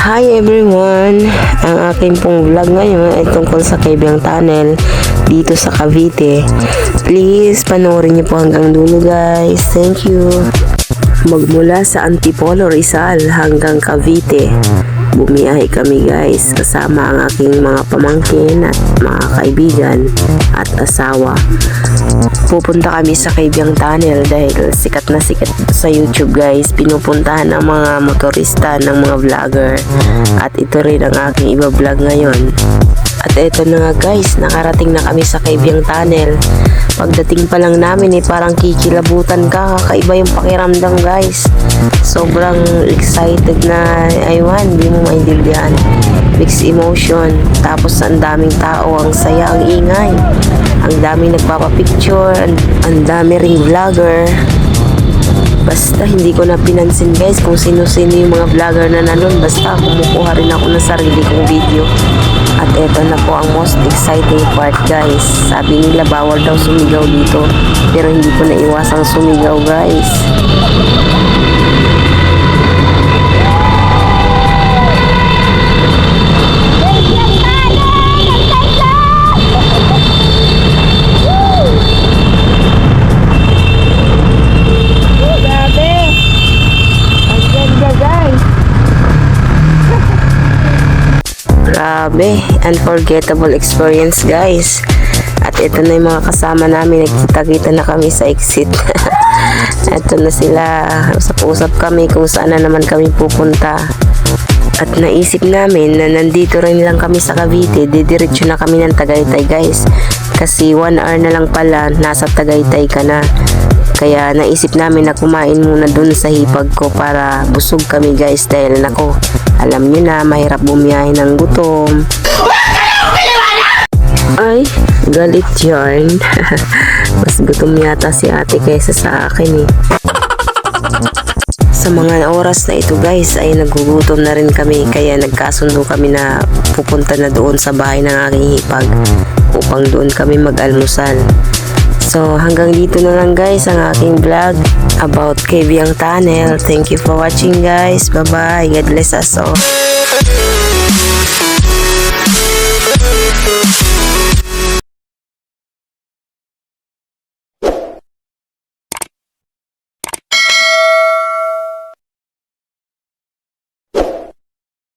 Hi everyone! Ang aking pong vlog ngayon ay tungkol sa Cabiang Tunnel dito sa Cavite. Please panoorin niyo po hanggang dulo guys. Thank you! Magmula sa Antipolo Rizal hanggang Cavite, bumiyahe kami guys kasama ang aking mga pamangkin at mga kaibigan at asawa. Pupunta kami sa Cabiang Tunnel dahil sikat na sikat sa YouTube guys. Pinupuntahan ng mga motorista, ng mga vlogger, at ito rin ang aking iba-vlog ngayon. At eto na nga guys, nakarating na kami sa Cabiang Tunnel. Pagdating pa lang namin parang kikilabutan ka, kakaiba yung pakiramdam guys. Sobrang excited na, aywan, di mo maintindihan. Mixed emotion, tapos ang daming tao, ang saya, ang ingay. Ang daming nagpapapicture, ang dami ring vlogger. Basta hindi ko na pinansin guys kung sino-sino yung mga vlogger na nandun. Basta kumukuha rin ako ng sarili kong video. At eto na po ang most exciting part guys. Sabi nila bawal daw sumigaw dito, pero hindi ko na iwasang sumigaw guys. Grabe, unforgettable experience guys. At ito na yung mga kasama namin, nagkita-kita na kami sa exit. Ito na sila, usap-usap kami kung saan na naman kami pupunta. At naisip namin na nandito rin lang kami sa Cavite, didiretso na kami ng Tagaytay guys. Kasi 1 hour na lang pala, nasa Tagaytay ka na. Kaya naisip namin na kumain muna dun sa hipag ko para busog kami guys. Dahil nako, alam nyo na, mahirap bumiyahe ng gutom. Ay, galit yarn. Mas gutom yata si ate kaysa sa akin eh. Sa mga oras na ito guys ay nagugutom na rin kami, kaya nagkasundo kami na pupunta na doon sa bahay ng aking hipag upang doon kami mag-almusal. So hanggang dito na lang guys ang aking vlog about Cabiang Tunnel. Thank you for watching guys. Bye bye. God bless us all.